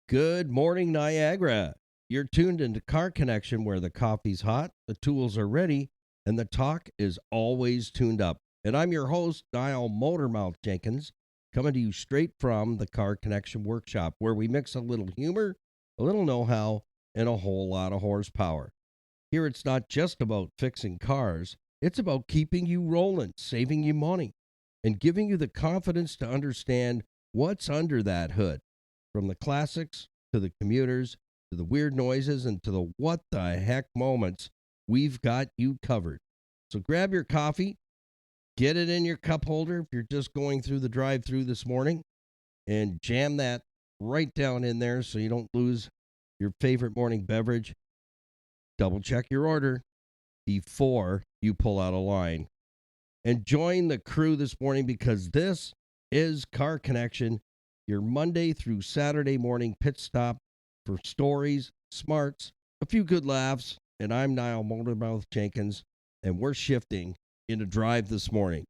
Good morning, Niagara. You're tuned into Car Connection where the coffee's hot, the tools are ready, and the talk is always tuned up. And I'm your host, Niall Motormouth Jenkins, coming to you straight from the Car Connection Workshop, where we mix a little humor, a little know how, and a whole lot of horsepower. Here it's not just about fixing cars, it's about keeping you rolling, saving you money, and giving you the confidence to understand what's under that hood. From the classics to the commuters to the weird noises and to the what the heck moments, we've got you covered. So grab your coffee, get it in your cup holder if you're just going through the drive through this morning, and jam that right down in there so you don't lose your favorite morning beverage. Double check your order before you pull out a line. And join the crew this morning because this is Car Connection, your Monday through Saturday morning pit stop for stories, smarts, a few good laughs. And I'm Niall Motormouth Jenkins, and we're shifting into drive this morning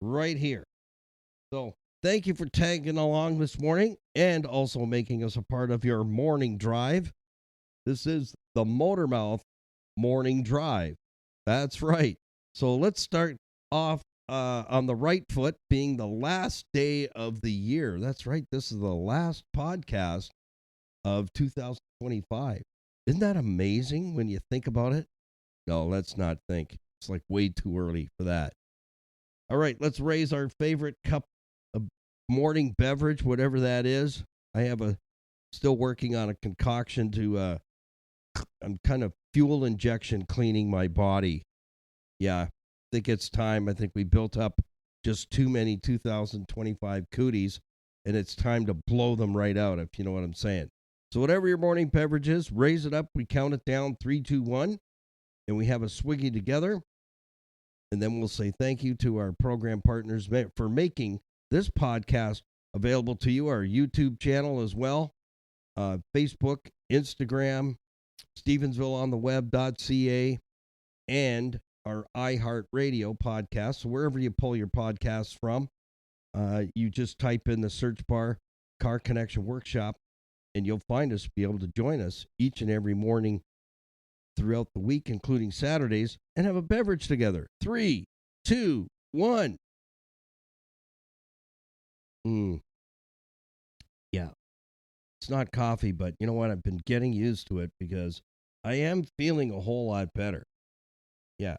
right here. So thank you for tagging along this morning and also making us a part of your morning drive. This is the Motormouth Morning Drive. That's right. So let's start off on the right foot, being the last day of the year. That's right. This is the last podcast of 2025. Isn't that amazing when you think about it? No, let's not think. It's like way too early for that. All right, let's raise our favorite cup of morning beverage, whatever that is. I have still working on a concoction to I'm kind of fuel injection cleaning my body. Yeah, I think it's time. I think we built up just too many 2025 cooties, and it's time to blow them right out, if you know what I'm saying. So whatever your morning beverage is, raise it up. We count it down, 3, 2, 1, and we have a swiggy together. And then we'll say thank you to our program partners for making this podcast available to you, our YouTube channel as well, Facebook, Instagram, Stevensvilleontheweb.ca, and our iHeartRadio podcast. So wherever you pull your podcasts from, you just type in the search bar Car Connection Workshop, and you'll find us, be able to join us each and every morning throughout the week, including Saturdays, and have a beverage together. 3, 2, 1. Yeah, it's not coffee, but you know what? I've been getting used to it because I am feeling a whole lot better. Yeah.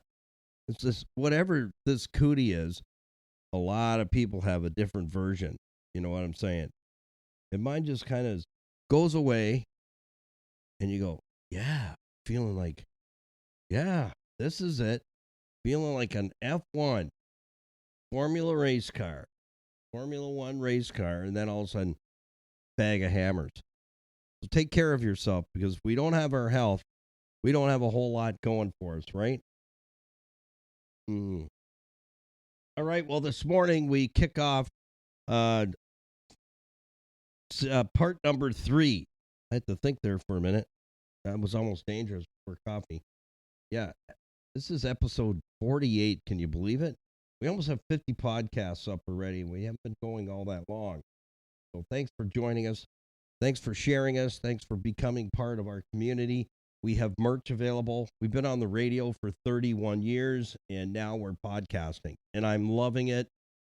It's just whatever this cootie is, a lot of people have a different version. You know what I'm saying? And mine just kind of goes away and you go, yeah, feeling like, yeah, this is it. Feeling like an F1 Formula race car, Formula One race car, and then all of a sudden, bag of hammers. So take care of yourself because if we don't have our health, we don't have a whole lot going for us, right? All right. Well, this morning we kick off part number 3. I had to think there for a minute. That was almost dangerous for coffee. Yeah. This is episode 48. Can you believe it? We almost have 50 podcasts up already. We haven't been going all that long. So thanks for joining us. Thanks for sharing us. Thanks for becoming part of our community. We have merch available. We've been on the radio for 31 years, and now we're podcasting. And I'm loving it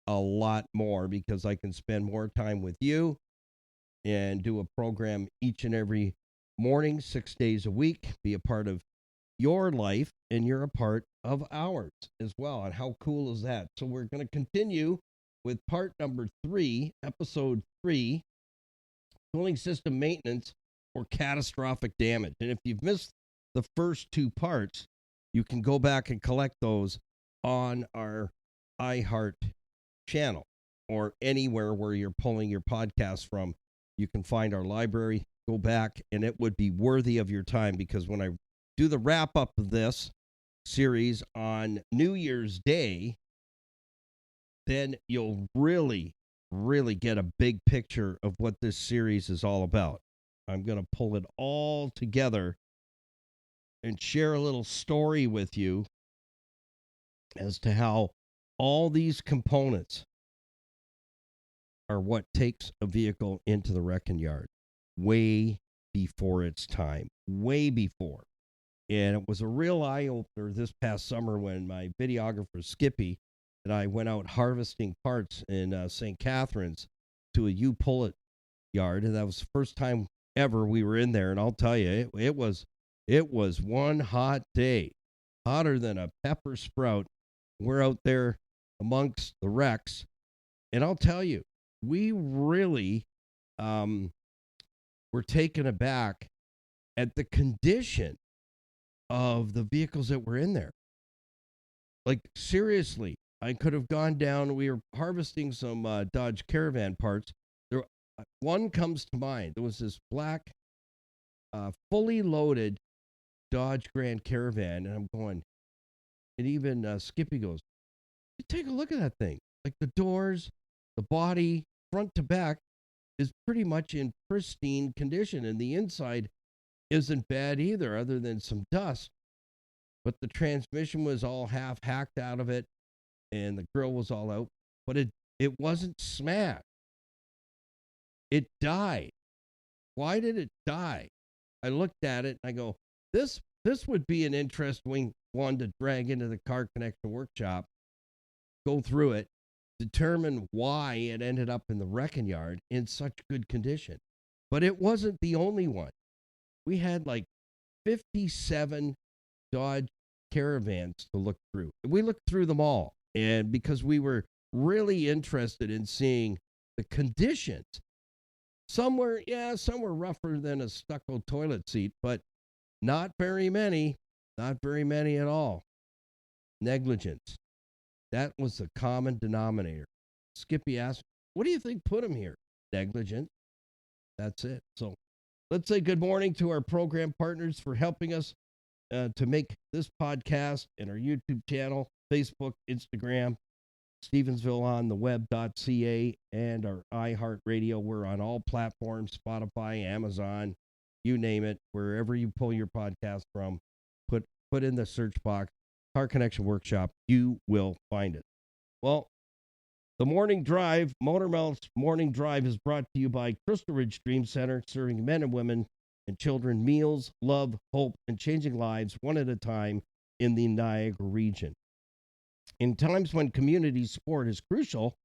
a lot more because I can spend more time with you and do a program each and every morning, 6 days a week, be a part of your life, and you're a part of ours as well. And how cool is that? So we're going to continue with part number 3, episode 3, cooling system maintenance or catastrophic damage. And if you've missed the first 2 parts, you can go back and collect those on our iHeart channel or anywhere where you're pulling your podcast from. You can find our library, go back, and it would be worthy of your time because when I do the wrap up of this series on New Year's Day, then you'll really get a big picture of what this series is all about. I'm going to pull it all together and share a little story with you as to how all these components are what takes a vehicle into the wrecking yard. way before its time, way before. And it was a real eye opener this past summer when my videographer Skippy and I went out harvesting parts in St. Catharines to a U pullet yard, and that was the first time ever we were in there. And I'll tell you, it was one hot day, hotter than a pepper sprout. We're out there amongst the wrecks, and I'll tell you, we really were taken aback at the condition of the vehicles that were in there. Like, seriously, I could have gone down. We were harvesting some Dodge Caravan parts. There, one comes to mind. There was this black, fully loaded Dodge Grand Caravan, and I'm going. And even Skippy goes, "You take a look at that thing. Like the doors, the body, front to back, is pretty much in pristine condition, and the inside isn't bad either, other than some dust. But the transmission was all half hacked out of it, and the grill was all out. But it wasn't smashed. It died. Why did it die? I looked at it and I go, this would be an interesting one to drag into the car connection workshop, go through it, determine why it ended up in the wrecking yard in such good condition. But it wasn't the only one. We had like 57 Dodge Caravans to look through. We looked through them all, and because we were really interested in seeing the conditions. Some were rougher than a stucco toilet seat, but not very many at all. Negligence. That was the common denominator. Skippy asked, "What do you think put him here?" Negligence. That's it. So let's say good morning to our program partners for helping us to make this podcast and our YouTube channel, Facebook, Instagram, Stevensville on the web.ca, and our iHeartRadio. We're on all platforms, Spotify, Amazon, you name it. Wherever you pull your podcast from, put in the search box, Car Connection Workshop, you will find it. Well, the Morning Drive, Motormelt's Morning Drive, is brought to you by Crystal Ridge Dream Center, serving men and women and children meals, love, hope, and changing lives one at a time in the Niagara region. In times when community support is crucial,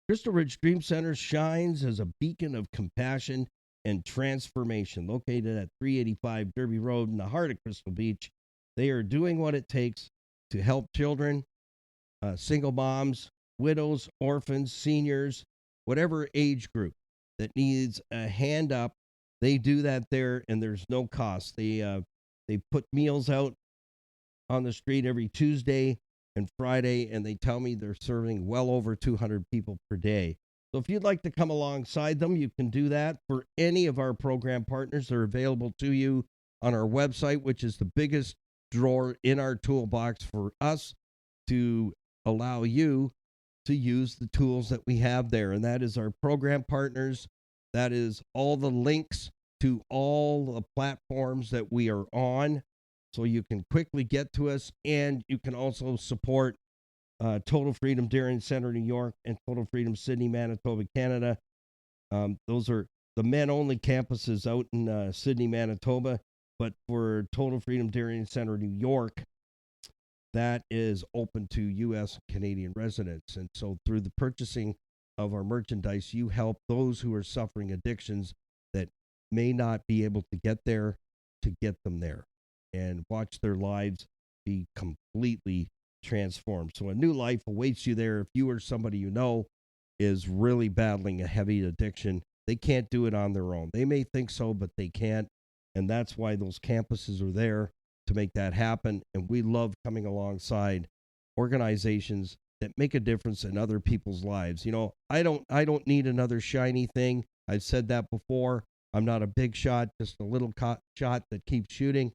Crystal Ridge Dream Center shines as a beacon of compassion and transformation. Located at 385 Derby Road in the heart of Crystal Beach, they are doing what it takes to help children, single moms, widows, orphans, seniors, whatever age group that needs a hand up. They do that there, and there's no cost. They put meals out on the street every Tuesday and Friday, and they tell me they're serving well over 200 people per day. So if you'd like to come alongside them, you can do that. For any of our program partners, they're available to you on our website, which is the biggest drawer in our toolbox for us to allow you to use the tools that we have there. And that is our program partners. That is all the links to all the platforms that we are on, so you can quickly get to us, and you can also support Total Freedom Darien Center, New York, and Total Freedom Sydney, Manitoba, Canada. Those are the men-only campuses out in Sydney, Manitoba, but for Total Freedom Darien Center, New York, that is open to U.S. and Canadian residents. And so through the purchasing of our merchandise, you help those who are suffering addictions that may not be able to get there, to get them there and watch their lives be completely transformed. So a new life awaits you there if you or somebody you know is really battling a heavy addiction. They can't do it on their own. They may think so, but they can't. And that's why those campuses are there, to make that happen. And we love coming alongside organizations that make a difference in other people's lives. You know, I don't need another shiny thing. I've said that before. I'm not a big shot, just a little shot that keeps shooting.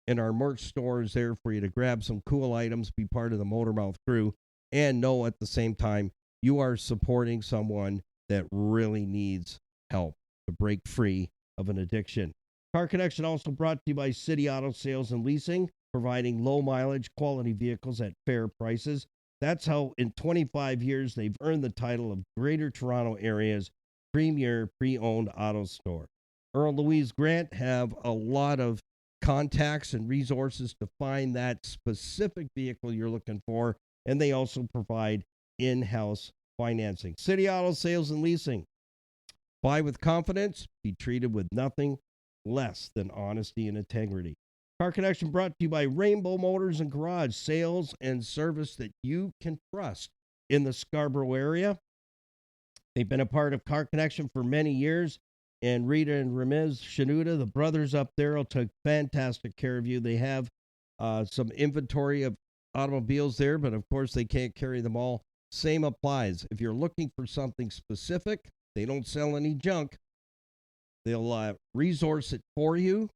And our merch store is there for you to grab some cool items, be part of the Motormouth crew, and know at the same time you are supporting someone that really needs help to break free of an addiction. Car Connection also brought to you by City Auto Sales and Leasing, providing low mileage, quality vehicles at fair prices. That's how in 25 years they've earned the title of Greater Toronto Area's premier pre-owned auto store. Earl Louise Grant have a lot of contacts and resources to find that specific vehicle you're looking for, and they also provide in-house financing. City Auto Sales and Leasing. Buy with confidence, be treated with nothing less than honesty and integrity. Car Connection brought to you by Rainbow Motors and Garage, sales and service that you can trust in the Scarborough area. They've been a part of Car Connection for many years, and Rita and Ramiz Shanuda, the brothers up there, will take fantastic care of you. They have some inventory of automobiles there, but of course they can't carry them all. Same applies. If you're looking for something specific, they don't sell any junk. They'll resource it for you.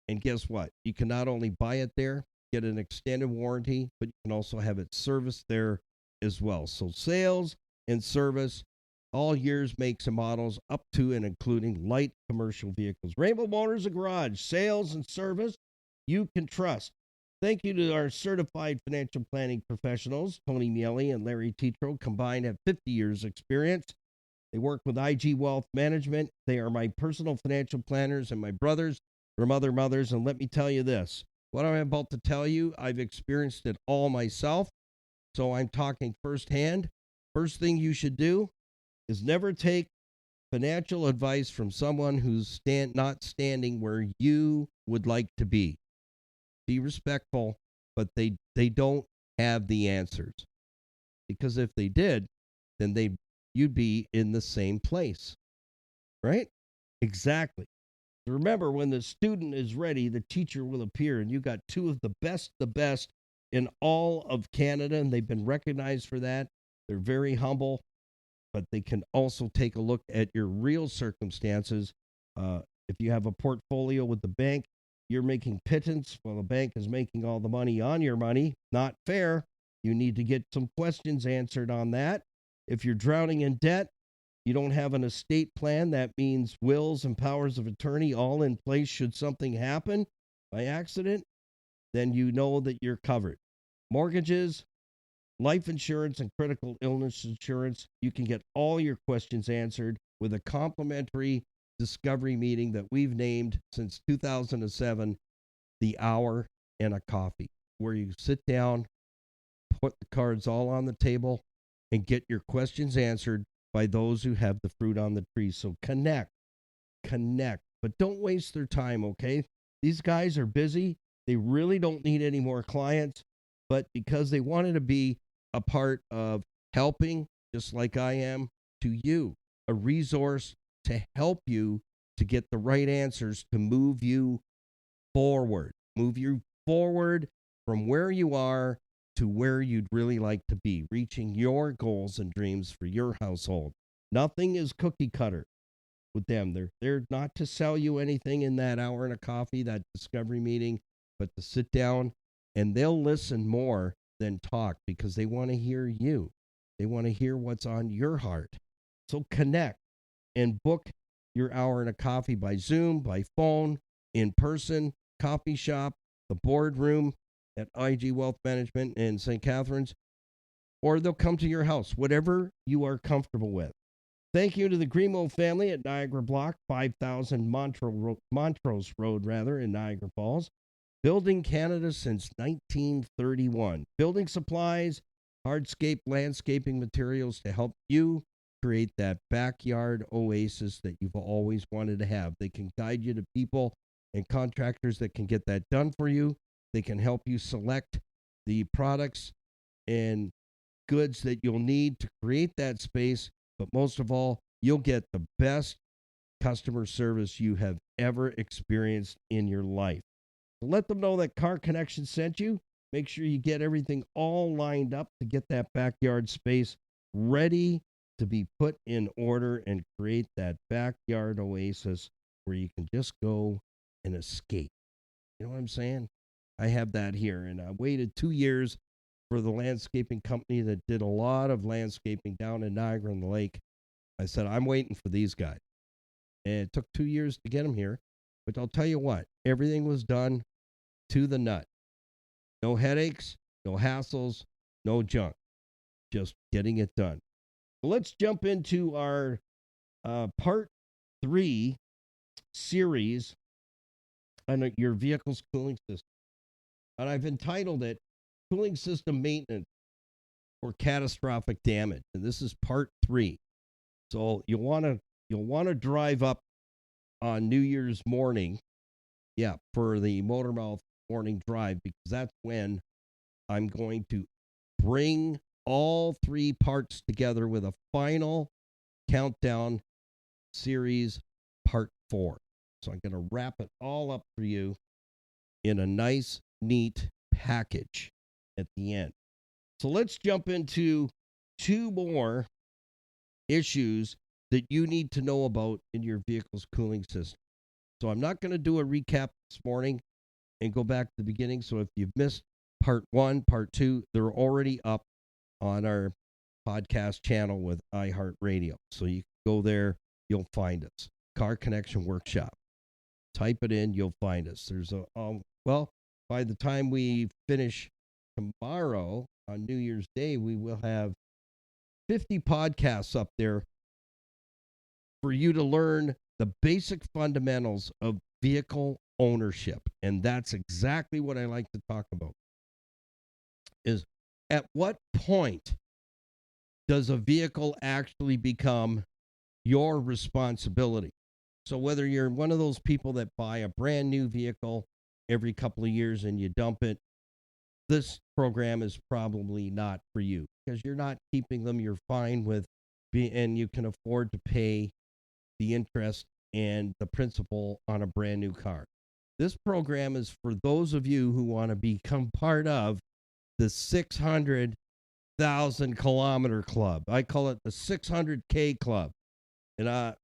And guess what? You can not only buy it there, get an extended warranty, but you can also have it serviced there as well. So sales and service, all years, makes, and models, up to and including light commercial vehicles. Rainbow Motors and Garage, sales and service you can trust. Thank you to our certified financial planning professionals, Tony Miele and Larry Tetro, combined have 50 years experience. They work with IG Wealth Management. They are my personal financial planners and my brothers from other mothers. And let me tell you this, what I'm about to tell you, I've experienced it all myself. So I'm talking firsthand. First thing you should do is never take financial advice from someone who's not standing where you would like to be. Be respectful, but they don't have the answers. Because if they did, then you'd be in the same place. Right? Exactly. Remember, when the student is ready, the teacher will appear, and you got two of the best in all of Canada, and they've been recognized for that. They're very humble, but they can also take a look at your real circumstances. If you have a portfolio with the bank, you're making pittance while the bank is making all the money on your money. Not fair. You need to get some questions answered on that. If you're drowning in debt, you don't have an estate plan. That means wills and powers of attorney all in place should something happen by accident, then you know that you're covered. Mortgages, life insurance, and critical illness insurance, you can get all your questions answered with a complimentary discovery meeting that we've named since 2007, the Hour and a Coffee, where you sit down, put the cards all on the table, and get your questions answered by those who have the fruit on the tree. So connect, but don't waste their time, okay? These guys are busy. They really don't need any more clients, but because they wanted to be a part of helping, just like I am, to you, a resource to help you to get the right answers to move you forward from where you are to where you'd really like to be, reaching your goals and dreams for your household. Nothing is cookie cutter with them. They're not to sell you anything in that hour and a coffee, that discovery meeting, but to sit down, and they'll listen more than talk because they want to hear you. They want to hear what's on your heart. So connect and book your hour and a coffee by Zoom, by phone, in person, coffee shop, the boardroom at IG Wealth Management in St. Catharines, or they'll come to your house, whatever you are comfortable with. Thank you to the Grimo family at Niagara Block, 5000 Montrose Road, in Niagara Falls. Building Canada since 1931. Building supplies, hardscape landscaping materials to help you create that backyard oasis that you've always wanted to have. They can guide you to people and contractors that can get that done for you. They can help you select the products and goods that you'll need to create that space. But most of all, you'll get the best customer service you have ever experienced in your life. So let them know that Car Connection sent you. Make sure you get everything all lined up to get that backyard space ready to be put in order and create that backyard oasis where you can just go and escape. You know what I'm saying? I have that here, and I waited 2 years for the landscaping company that did a lot of landscaping down in Niagara on the Lake. I said, I'm waiting for these guys. And it took 2 years to get them here. But I'll tell you what, everything was done to the nut. No headaches, no hassles, no junk. Just getting it done. Well, let's jump into our part 3 series on your vehicle's cooling system. And I've entitled it Cooling System Maintenance for Catastrophic Damage. And this is part 3. So you'll want to drive up on New Year's morning, for the Motormouth morning drive, because that's when I'm going to bring all 3 parts together with a final countdown series part 4. So I'm going to wrap it all up for you in a nice, neat package at the end. So let's jump into 2 more issues that you need to know about in your vehicle's cooling system. So I'm not going to do a recap this morning and go back to the beginning. So if you've missed part 1, part 2, they're already up on our podcast channel with iHeartRadio. So you can go there, you'll find us. Car Connection Workshop. Type it in, you'll find us. There's by the time we finish tomorrow on New Year's Day, we will have 50 podcasts up there for you to learn the basic fundamentals of vehicle ownership. And that's exactly what I like to talk about. Is at what point does a vehicle actually become your responsibility? So whether you're one of those people that buy a brand new vehicle every couple of years and you dump it, this program is probably not for you because you're not keeping them. You're fine with and you can afford to pay the interest and the principal on a brand new car. This program is for those of you who want to become part of the 600,000 kilometer club. I call it the 600K club. And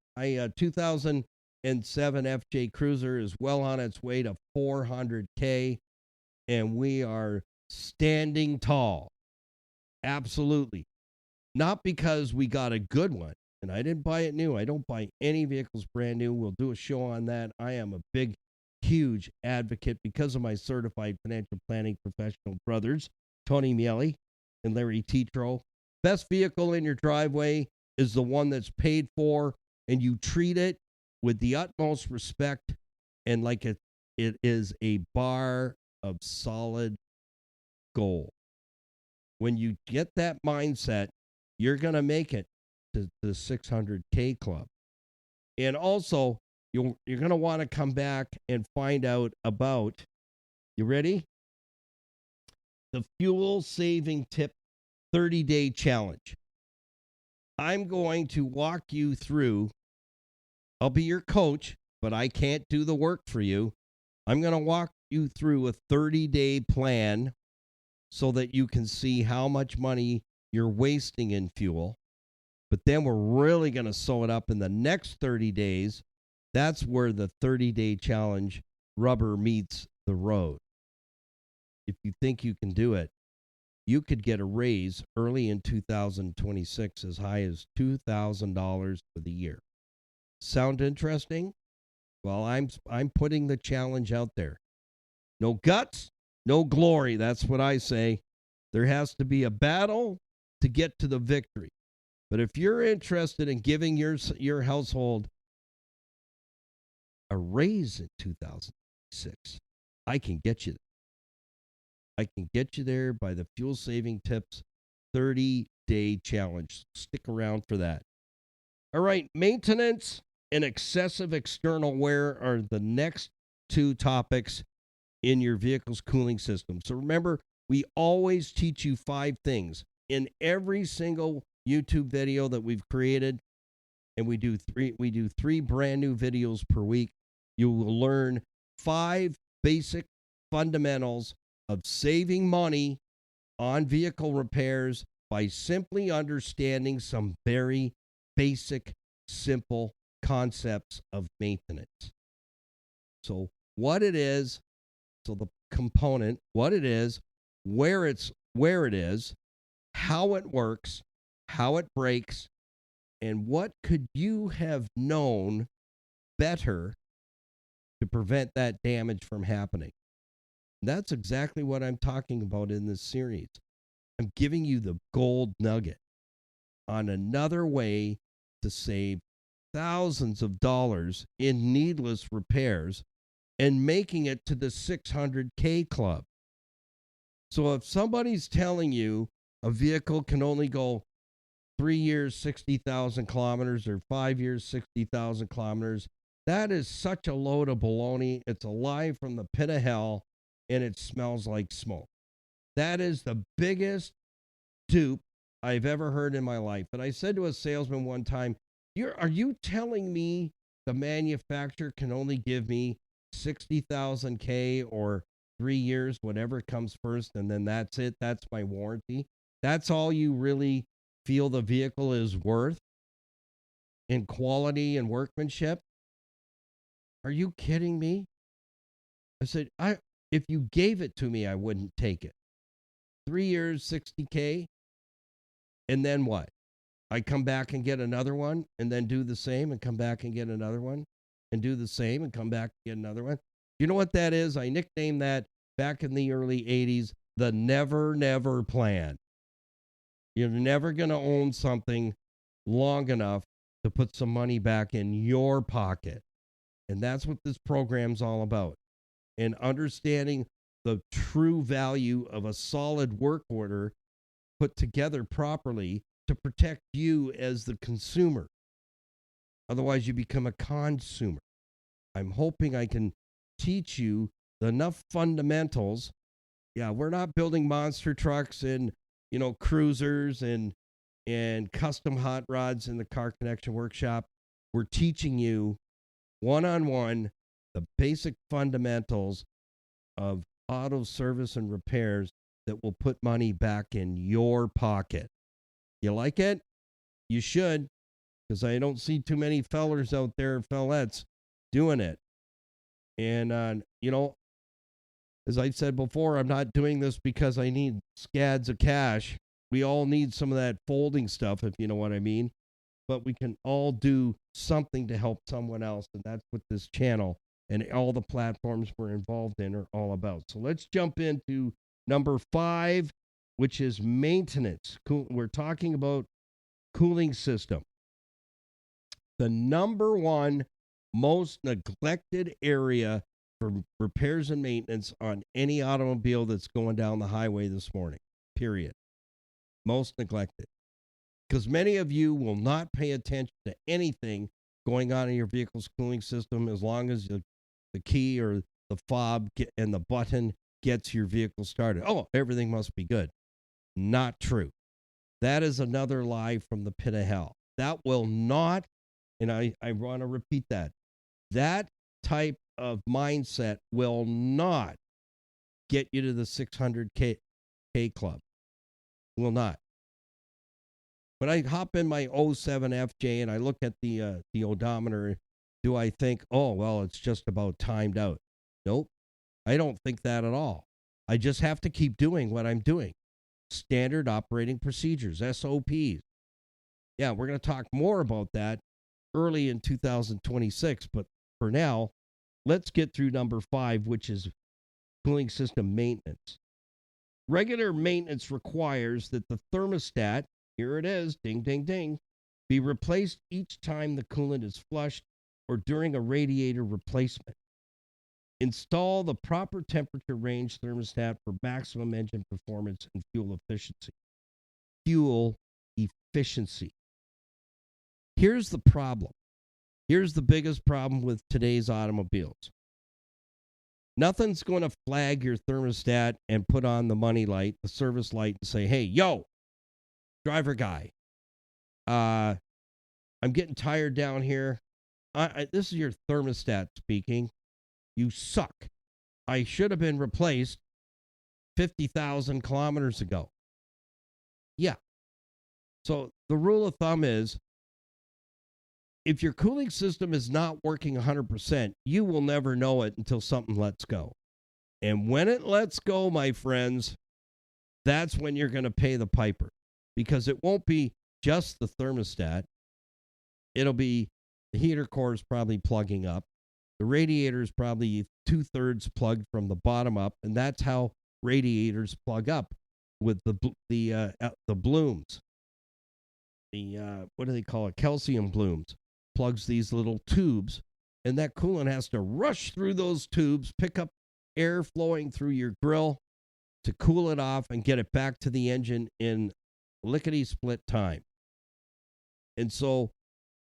2007 FJ Cruiser is well on its way to 400K, and we are standing tall. Absolutely. Not because we got a good one, and I didn't buy it new. I don't buy any vehicles brand new. We'll do a show on that. I am a big, huge advocate because of my certified financial planning professional brothers, Tony Miele and Larry Tetro. Best vehicle in your driveway is the one that's paid for, and you treat it with the utmost respect and like it is a bar of solid gold. When you get that mindset, you're going to make it to the 600K club. And also, you're going to want to come back and find out about, you ready? The fuel saving tip 30-day challenge. I'm going to walk you through. I'll be your coach, but I can't do the work for you. I'm going to walk you through a 30-day plan so that you can see how much money you're wasting in fuel. But then we're really going to sew it up in the next 30 days. That's where the 30-day challenge rubber meets the road. If you think you can do it, you could get a raise early in 2026 as high as $2,000 for the year. Sound interesting? Well, I'm putting the challenge out there. No guts, no glory. That's what I say. There has to be a battle to get to the victory. But if you're interested in giving your household a raise in 2006, I can get you there. I can get you there by the Fuel Saving Tips 30-day challenge. Stick around for that. All right, maintenance and excessive external wear are the next 2 topics in your vehicle's cooling system. So remember, we always teach you 5 things in every single YouTube video that we've created, and we do 3 brand new videos per week. You will learn 5 basic fundamentals of saving money on vehicle repairs by simply understanding some very basic, simple concepts of maintenance. So what it is, so the component, what it is, where it is, how it works, how it breaks, and what could you have known better to prevent that damage from happening. That's exactly what I'm talking about in this series. I'm giving you the gold nugget on another way to save thousands of dollars in needless repairs and making it to the 600K club. So if somebody's telling you a vehicle can only go 3 years, 60,000 kilometers, or 5 years, 60,000 kilometers, that is such a load of baloney. It's a lie from the pit of hell, and it smells like smoke. That is the biggest dupe I've ever heard in my life. And I said to a salesman one time, are you telling me the manufacturer can only give me 60,000 K or 3 years, whatever comes first, and then that's it? That's my warranty. That's all you really feel the vehicle is worth in quality and workmanship? Are you kidding me? I said, if you gave it to me, I wouldn't take it. 3 years, 60K, and then what? I come back and get another one and then do the same and come back and get another one and do the same and come back and get another one. You know what that is? I nicknamed that back in the early 80s, the never, never plan. You're never going to own something long enough to put some money back in your pocket. And that's what this program's all about. And understanding the true value of a solid work order put together properly to protect you as the consumer. Otherwise, you become a consumer. I'm hoping I can teach you enough fundamentals. Yeah, we're not building monster trucks and, cruisers and custom hot rods in the Car Connection workshop. We're teaching you one-on-one the basic fundamentals of auto service and repairs that will put money back in your pocket. You like it? You should, because I don't see too many fellers out there, fellettes, doing it. And, as I said before, I'm not doing this because I need scads of cash. We all need some of that folding stuff, if you know what I mean. But we can all do something to help someone else, and that's what this channel and all the platforms we're involved in are all about. So let's jump into number 5, which is maintenance. We're talking about cooling system. The number one most neglected area for repairs and maintenance on any automobile that's going down the highway this morning, period. Most neglected. Because many of you will not pay attention to anything going on in your vehicle's cooling system as long as the key or the fob and the button gets your vehicle started. Oh, everything must be good. Not true. That is another lie from the pit of hell. That will not, and I want to repeat that, that type of mindset will not get you to the 600K club. Will not. When I hop in my 07 FJ and I look at the odometer, do I think, oh, well, it's just about timed out? Nope. I don't think that at all. I just have to keep doing what I'm doing. Standard operating procedures, SOPs. Yeah, we're going to talk more about that early in 2026. But for now, let's get through number 5, which is cooling system maintenance. Regular maintenance requires that the thermostat, here it is, ding, ding, ding, be replaced each time the coolant is flushed or during a radiator replacement. Install the proper temperature range thermostat for maximum engine performance and fuel efficiency. Fuel efficiency. Here's the problem. Here's the biggest problem with today's automobiles. Nothing's going to flag your thermostat and put on the money light, the service light, and say, hey, yo, driver guy, I'm getting tired down here. This is your thermostat speaking. You suck. I should have been replaced 50,000 kilometers ago. Yeah. So the rule of thumb is, if your cooling system is not working 100%, you will never know it until something lets go. And when it lets go, my friends, that's when you're going to pay the piper. Because it won't be just the thermostat. It'll be the heater core is probably plugging up. The radiator is probably 2/3 plugged from the bottom up, and that's how radiators plug up with the blooms. What do they call it? Calcium blooms. plugs these little tubes, and that coolant has to rush through those tubes, pick up air flowing through your grill to cool it off and get it back to the engine in lickety-split time. And so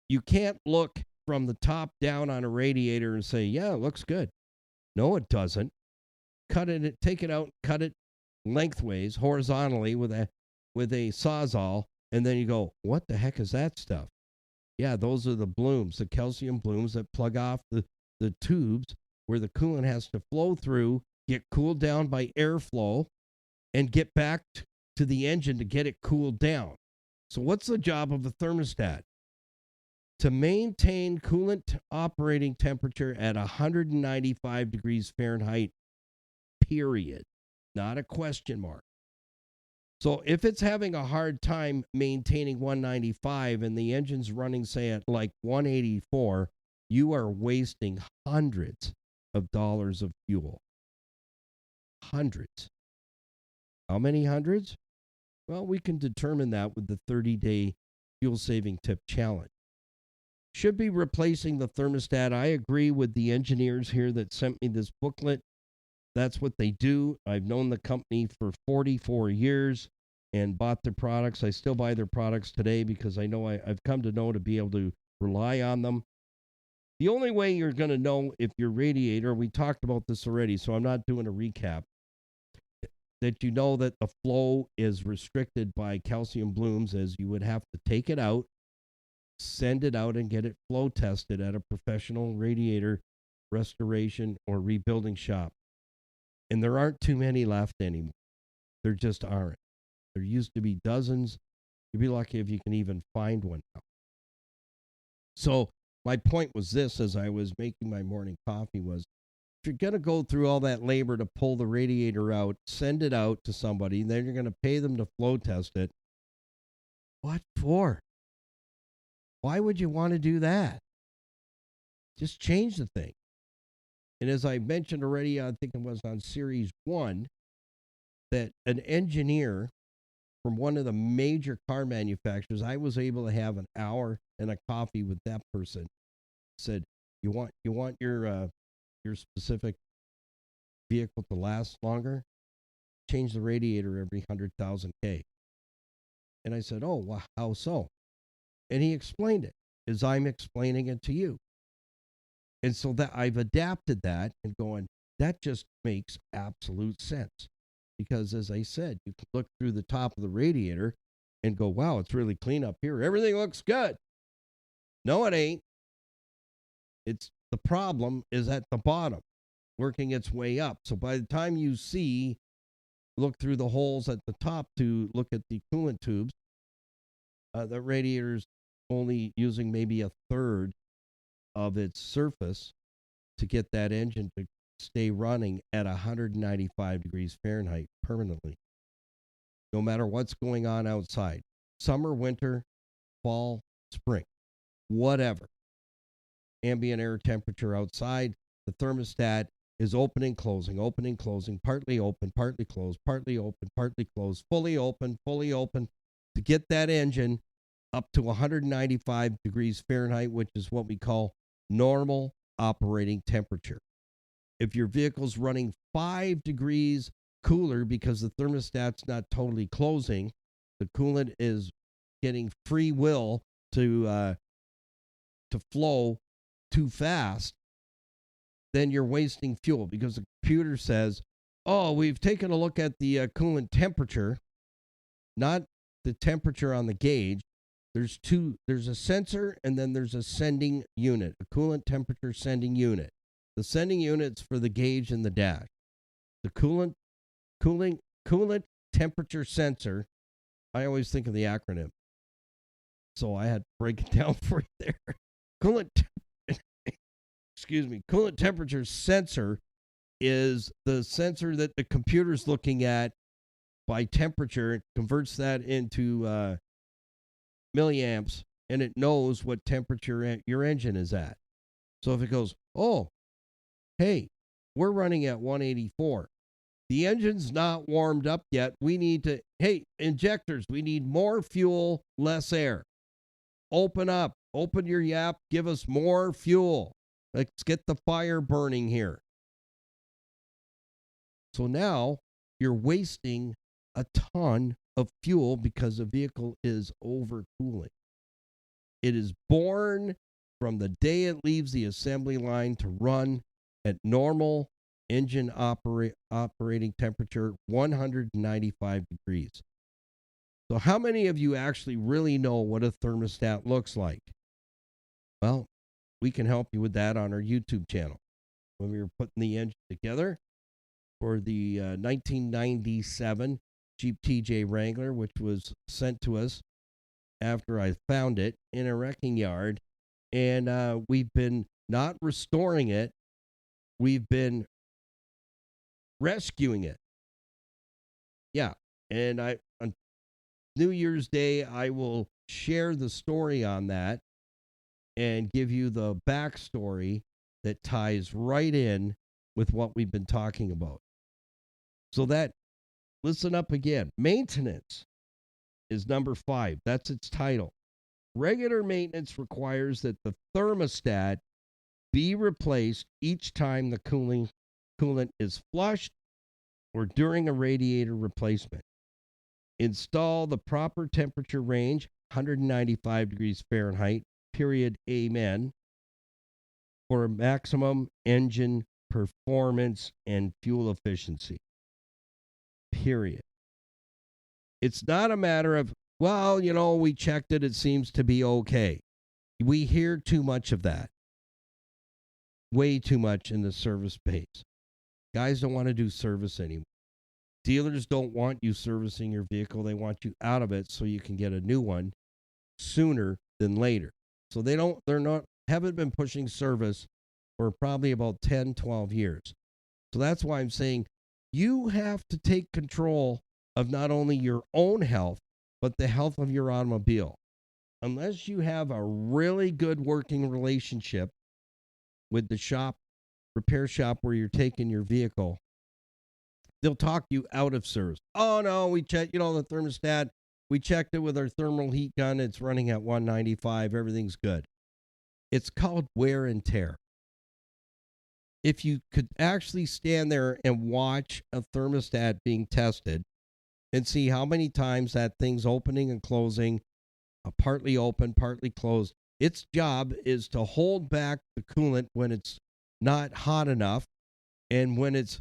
you can't look from the top down on a radiator and say, yeah, it looks good. No, it doesn't. Take it out, cut it lengthways, horizontally with a Sawzall, and then you go, what the heck is that stuff? Yeah, those are the blooms, the calcium blooms that plug off the tubes where the coolant has to flow through, get cooled down by airflow, and get back to the engine to get it cooled down. So what's the job of a thermostat? To maintain coolant operating temperature at 195 degrees Fahrenheit, period. Not a question mark. So if it's having a hard time maintaining 195 and the engine's running, say, at like 184, you are wasting hundreds of dollars of fuel. Hundreds. How many hundreds? Well, we can determine that with the 30-day fuel-saving tip challenge. Should be replacing the thermostat. I agree with the engineers here that sent me this booklet. That's what they do. I've known the company for 44 years and bought their products. I still buy their products today because I know I've come to know to be able to rely on them. The only way you're going to know if your radiator, we talked about this already, so I'm not doing a recap, that you know that the flow is restricted by calcium blooms, as you would have to take it out, send it out, and get it flow tested at a professional radiator restoration or rebuilding shop. And there aren't too many left anymore. There just aren't. There used to be dozens. You'd be lucky if you can even find one now. So my point was this, as I was making my morning coffee, was if you're going to go through all that labor to pull the radiator out, send it out to somebody, then you're going to pay them to flow test it. What for? Why would you want to do that? Just change the thing. And as I mentioned already, I think it was on Series 1, that an engineer from one of the major car manufacturers, I was able to have an hour and a coffee with that person, said, you want your specific vehicle to last longer? Change the radiator every 100,000 K. And I said, oh, wow, how so? And he explained it as I'm explaining it to you. And so that I've adapted that and going, that just makes absolute sense. Because as I said, you can look through the top of the radiator and go, wow, it's really clean up here. Everything looks good. No, it ain't. It's the problem is at the bottom, working its way up. So by the time you look through the holes at the top to look at the coolant tubes, the radiator's only using maybe a third of its surface to get that engine to stay running at 195 degrees Fahrenheit permanently, no matter what's going on outside. Summer, winter, fall, spring, whatever. Ambient air temperature outside, the thermostat is opening, closing, partly open, partly closed, partly open, partly closed, fully open to get that engine up to 195 degrees Fahrenheit, which is what we call normal operating temperature. If your vehicle's running 5 degrees cooler because the thermostat's not totally closing, the coolant is getting free will to flow too fast, then you're wasting fuel because the computer says, oh, we've taken a look at the coolant temperature, not the temperature on the gauge. There's a sensor and then there's a sending unit, a coolant temperature sending unit. The sending unit's for the gauge and the dash. The coolant temperature sensor, I always think of the acronym, so I had to break it down for you there. Coolant temperature sensor is the sensor that the computer's looking at by temperature. It converts that into milliamps, and it knows what temperature your engine is at. So if it goes, oh, hey, we're running at 184. The engine's not warmed up yet. We need to, hey, injectors, we need more fuel, less air. Open up. Open your yap. Give us more fuel. Let's get the fire burning here. So now you're wasting a ton of fuel because the vehicle is overcooling. It is born from the day it leaves the assembly line to run at normal engine operating temperature, 195 degrees. So how many of you actually really know what a thermostat looks like? Well, we can help you with that on our YouTube channel. When we were putting the engine together for the 1997 Jeep TJ Wrangler, which was sent to us after I found it in a wrecking yard, and we've been not restoring it, we've been rescuing it. Yeah, and on New Year's Day, I will share the story on that and give you the backstory that ties right in with what we've been talking about. So that, listen up again. Maintenance is number 5. That's its title. Regular maintenance requires that the thermostat be replaced each time the coolant is flushed or during a radiator replacement. Install the proper temperature range, 195 degrees Fahrenheit, period, amen, for maximum engine performance and fuel efficiency, period. It's not a matter of, well, we checked it, it seems to be okay. We hear too much of that. Way too much in the service space. Guys don't want to do service anymore. Dealers don't want you servicing your vehicle. They want you out of it so you can get a new one sooner than later. So haven't been pushing service for probably about 10, 12 years. So that's why I'm saying you have to take control of not only your own health, but the health of your automobile. Unless you have a really good working relationship with the repair shop where you're taking your vehicle, they'll talk you out of service. Oh, no, we checked, the thermostat. We checked it with our thermal heat gun. It's running at 195. Everything's good. It's called wear and tear. If you could actually stand there and watch a thermostat being tested and see how many times that thing's opening and closing, partly open, partly closed, its job is to hold back the coolant when it's not hot enough, and when it's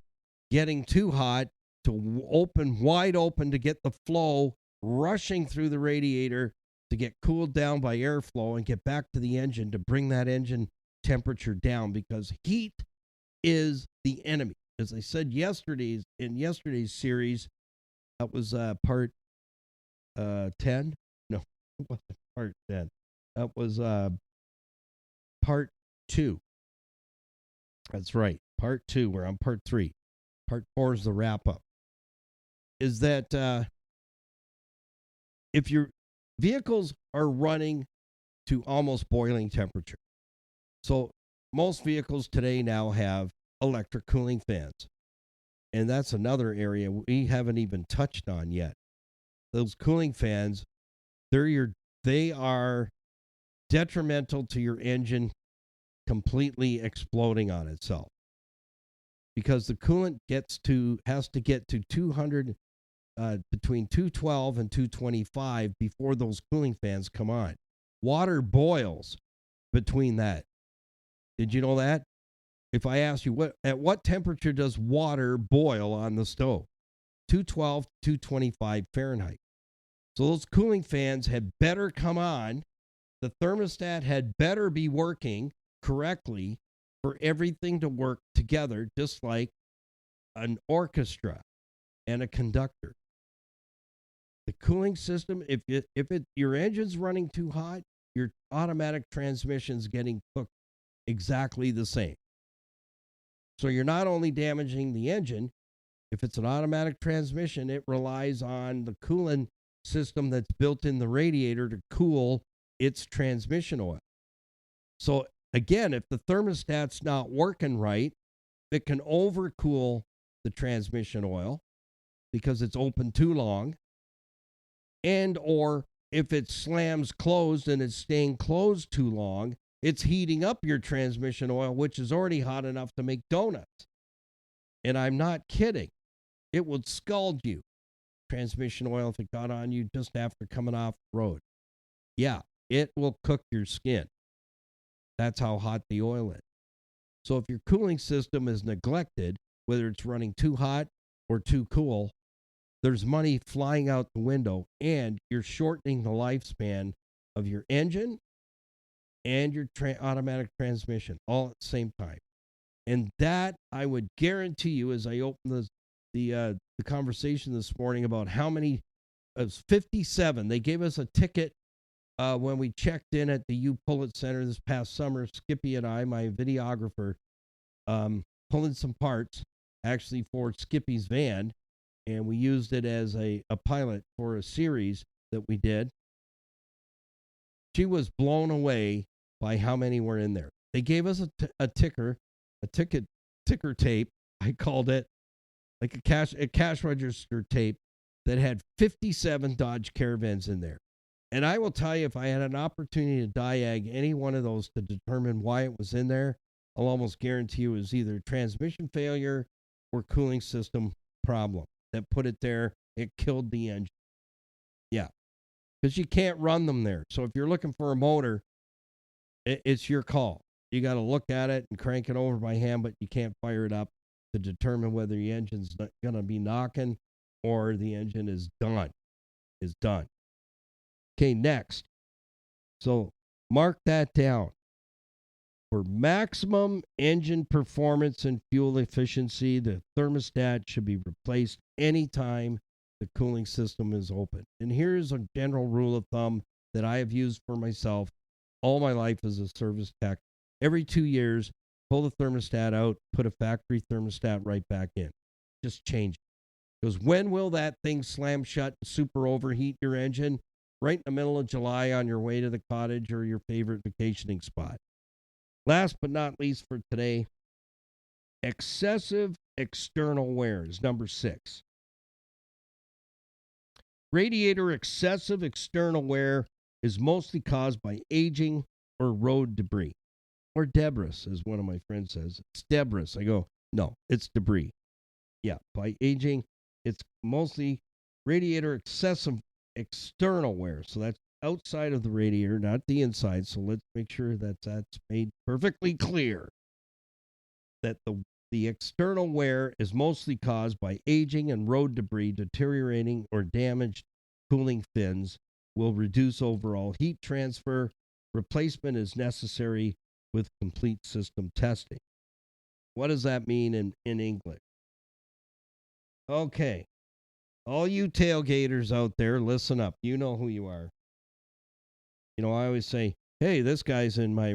getting too hot, to open wide open to get the flow rushing through the radiator to get cooled down by airflow and get back to the engine to bring that engine temperature down, because heat is the enemy. As I said in yesterday's series, that was part 10. No, it wasn't part 10. That was part 2. That's right, part 2. We're on part 3. Part 4 is the wrap up. Is that if your vehicles are running to almost boiling temperature, so most vehicles today now have electric cooling fans, and that's another area we haven't even touched on yet. Those cooling fans, they are detrimental to your engine completely exploding on itself, because the coolant has to get to 200, between 212 and 225 before those cooling fans come on. Water boils between that. Did you know that? If I ask you, at what temperature does water boil on the stove? 212 to 225 Fahrenheit. So those cooling fans had better come on. The thermostat had better be working correctly for everything to work together, just like an orchestra and a conductor. The cooling system, if your engine's running too hot, your automatic transmission's getting cooked exactly the same. So you're not only damaging the engine. If it's an automatic transmission, it relies on the coolant system that's built in the radiator to cool its transmission oil. So again, if the thermostat's not working right, it can overcool the transmission oil because it's open too long, and or if it slams closed and it's staying closed too long, it's heating up your transmission oil, which is already hot enough to make donuts. And I'm not kidding. It would scald you. Transmission oil, if it got on you just after coming off the road. Yeah, it will cook your skin. That's how hot the oil is. So if your cooling system is neglected, whether it's running too hot or too cool, there's money flying out the window, and you're shortening the lifespan of your engine and your automatic transmission all at the same time. And that, I would guarantee you, as I open the conversation this morning about how many, it was 57. They gave us a ticket when we checked in at the U Pullet Center this past summer. Skippy and I, my videographer, pulling some parts, actually for Skippy's van, and we used it as a pilot for a series that we did. She was blown away by how many were in there. They gave us a ticker tape, I called it, like a cash register tape that had 57 Dodge Caravans in there. And I will tell you, if I had an opportunity to diag any one of those to determine why it was in there, I'll almost guarantee you it was either transmission failure or cooling system problem that put it there. It killed the engine. Yeah, because you can't run them there. So if you're looking for a motor, it's your call. You got to look at it and crank it over by hand, but you can't fire it up to determine whether the engine's going to be knocking or the engine is done. Okay, next. So mark that down. For maximum engine performance and fuel efficiency, the thermostat should be replaced anytime the cooling system is open. And here's a general rule of thumb that I have used for myself all my life as a service tech. Every 2 years, pull the thermostat out, put a factory thermostat right back in. Just change it. Because when will that thing slam shut and super overheat your engine? Right in the middle of July on your way to the cottage or your favorite vacationing spot. Last but not least for today, excessive external wear is number 6. Radiator excessive external wear is mostly caused by aging or road debris. Or debris, as one of my friends says. It's debris. I go, no, it's debris. Yeah, by aging, it's mostly radiator excessive external wear. So that's outside of the radiator, not the inside. So let's make sure that that's made perfectly clear. That the external wear is mostly caused by aging and road debris. Deteriorating or damaged cooling fins will reduce overall heat transfer. Replacement is necessary with complete system testing. What does that mean in English? Okay. All you tailgaters out there, listen up. You know who you are. You know, I always say, hey, this guy's in my,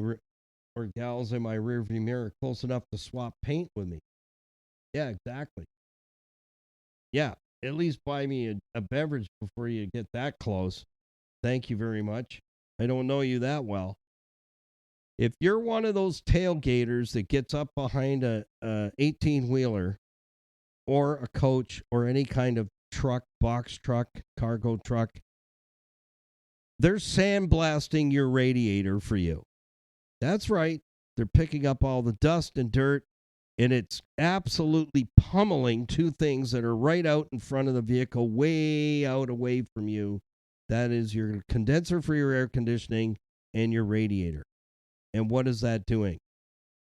or gal's in my rearview mirror close enough to swap paint with me. Yeah, exactly. Yeah, at least buy me a beverage before you get that close. Thank you very much. I don't know you that well. If you're one of those tailgaters that gets up behind a 18-wheeler or a coach or any kind of truck, box truck, cargo truck, they're sandblasting your radiator for you. That's right. They're picking up all the dust and dirt, and it's absolutely pummeling two things that are right out in front of the vehicle, way out away from you. That is your condenser for your air conditioning and your radiator. And what is that doing?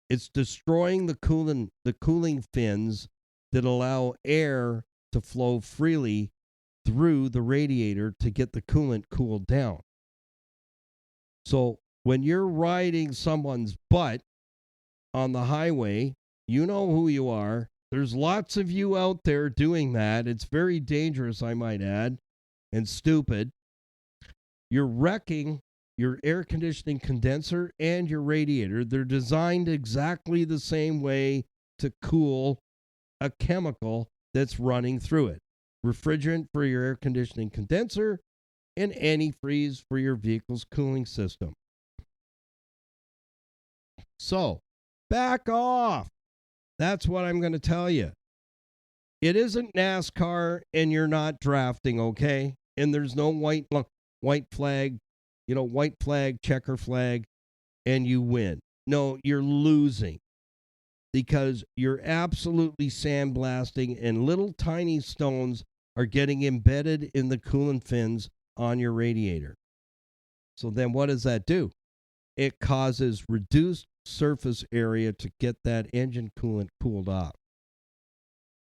It's destroying the cooling fins that allow air to flow freely through the radiator to get the coolant cooled down. So when you're riding someone's butt on the highway, you know who you are. There's lots of you out there doing that. It's very dangerous, I might add, and stupid. You're wrecking your air conditioning condenser and your radiator. They're designed exactly the same way to cool a chemical that's running through it. Refrigerant for your air conditioning condenser and antifreeze for your vehicle's cooling system. So, back off. That's what I'm going to tell you. It isn't NASCAR and you're not drafting, okay? And there's no white line. white flag, white flag, checker flag, and you win. No, you're losing because you're absolutely sandblasting and little tiny stones are getting embedded in the coolant fins on your radiator. So then what does that do? It causes reduced surface area to get that engine coolant cooled off.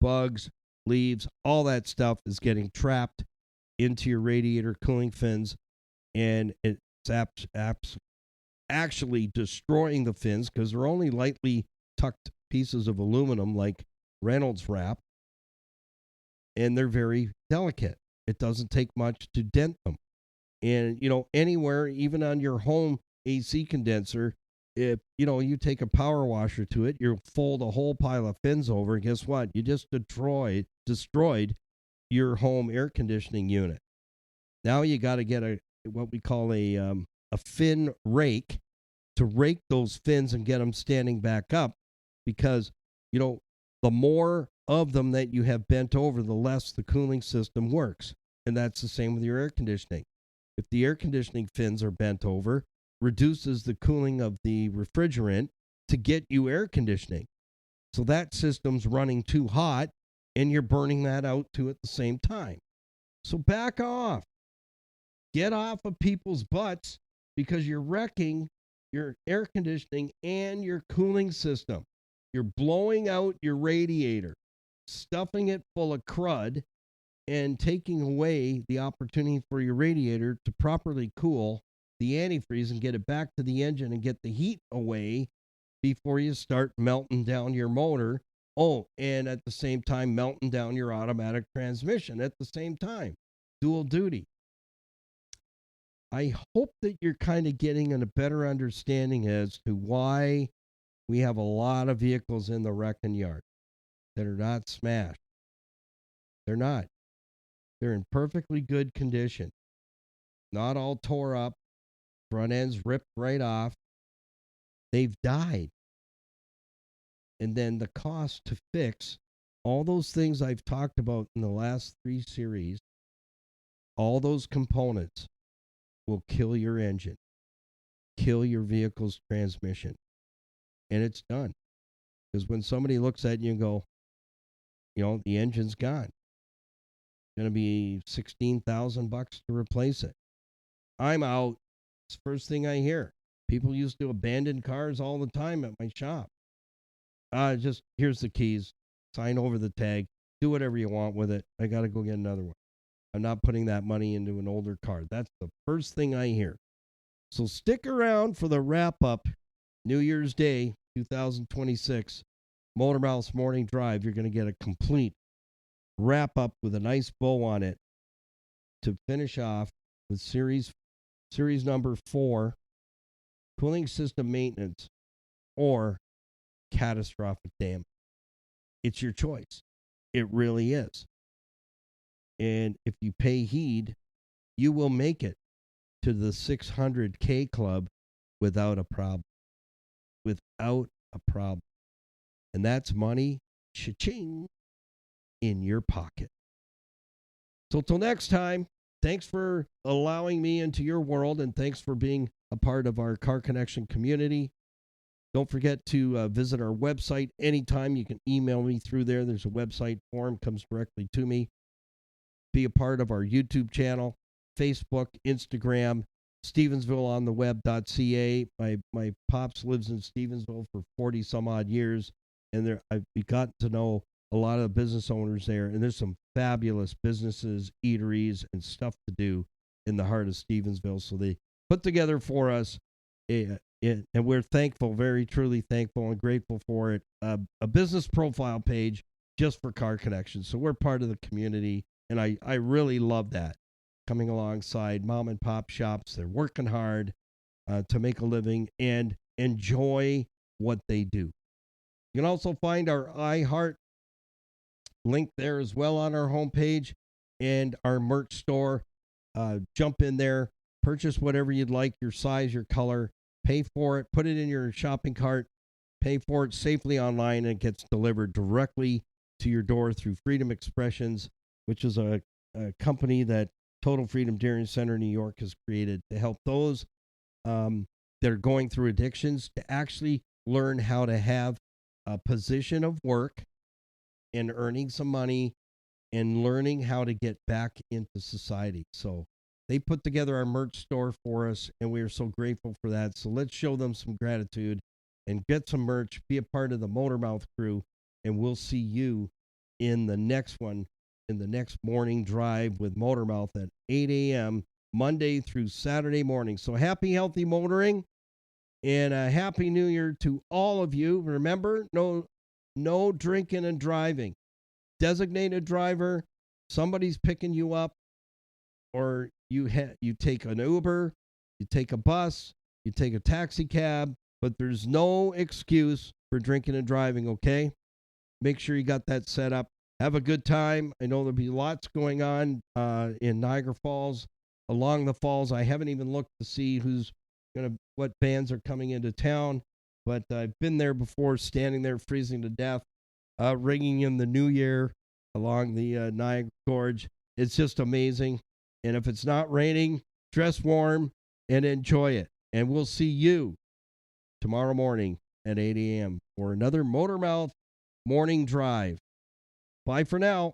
Bugs, leaves, all that stuff is getting trapped into your radiator cooling fins, and it's actually destroying the fins because they're only lightly tucked pieces of aluminum like Reynolds wrap, and they're very delicate. It doesn't take much to dent them. And, anywhere, even on your home AC condenser, if, you take a power washer to it, you fold a whole pile of fins over, and guess what? You just destroyed your home air conditioning unit. Now you got to get what we call a fin rake to rake those fins and get them standing back up because, the more of them that you have bent over, the less the cooling system works. And that's the same with your air conditioning. If the air conditioning fins are bent over, reduces the cooling of the refrigerant to get you air conditioning. So that system's running too hot and you're burning that out too at the same time. So back off. Get off of people's butts because you're wrecking your air conditioning and your cooling system. You're blowing out your radiator, stuffing it full of crud, and taking away the opportunity for your radiator to properly cool the antifreeze and get it back to the engine and get the heat away before you start melting down your motor. Oh, and at the same time, melting down your automatic transmission at the same time. Dual duty. I hope that you're kind of getting a better understanding as to why we have a lot of vehicles in the wrecking yard that are not smashed. They're not. They're in perfectly good condition. Not all tore up. Front ends ripped right off. They've died. And then the cost to fix all those things I've talked about in the last 3 series, all those components will kill your engine, kill your vehicle's transmission. And it's done. Because when somebody looks at you and go, the engine's gone. It's going to be $16,000 to replace it. I'm out. It's the first thing I hear. People used to abandon cars all the time at my shop. Just here's the keys. Sign over the tag. Do whatever you want with it. I got to go get another one. I'm not putting that money into an older car. That's the first thing I hear. So stick around for the wrap up. New Year's Day, 2026. Motor Mouth's Morning Drive. You're going to get a complete wrap up with a nice bow on it to finish off with series number 4, cooling system maintenance or catastrophic damage. It's your choice. It really is. And if you pay heed, you will make it to the 600K club without a problem. Without a problem. And that's money, cha-ching, in your pocket. So till next time, thanks for allowing me into your world, and thanks for being a part of our Car Connection community. Don't forget to visit our website anytime. You can email me through there. There's a website form, comes directly to me. Be a part of our YouTube channel, Facebook, Instagram, Stevensvilleontheweb.ca. My pops lives in Stevensville for 40 some odd years, and I've gotten to know a lot of the business owners there, and there's some fabulous businesses, eateries, and stuff to do in the heart of Stevensville. So they put together for us, and we're thankful, very truly thankful and grateful for it, a business profile page just for Car Connection. So we're part of the community, and I really love that. Coming alongside mom and pop shops, they're working hard to make a living and enjoy what they do. You can also find our iHeart link there as well on our homepage and our merch store. Jump in there, purchase whatever you'd like, your size, your color, pay for it, put it in your shopping cart, pay for it safely online, and it gets delivered directly to your door through Freedom Expressions, which is a company that Total Freedom Dairy Center in New York has created to help those that are going through addictions to actually learn how to have a position of work and earning some money and learning how to get back into society. So they put together our merch store for us, and we are so grateful for that. So let's show them some gratitude and get some merch, be a part of the Motormouth crew, and we'll see you in the next one, in the next morning drive with Motormouth at 8 a.m. Monday through Saturday morning. So happy, healthy motoring, and a happy new year to all of you. Remember, no drinking and driving. Designated driver, somebody's picking you up, or you take an Uber, you take a bus, you take a taxi cab, but there's no excuse for drinking and driving, okay? Make sure you got that set up. Have a good time. I know there'll be lots going on in Niagara Falls, along the falls. I haven't even looked to see what bands are coming into town, but I've been there before, standing there freezing to death, ringing in the new year along the Niagara Gorge. It's just amazing. And if it's not raining, dress warm and enjoy it. And we'll see you tomorrow morning at 8 a.m. for another Motormouth morning drive. Bye for now.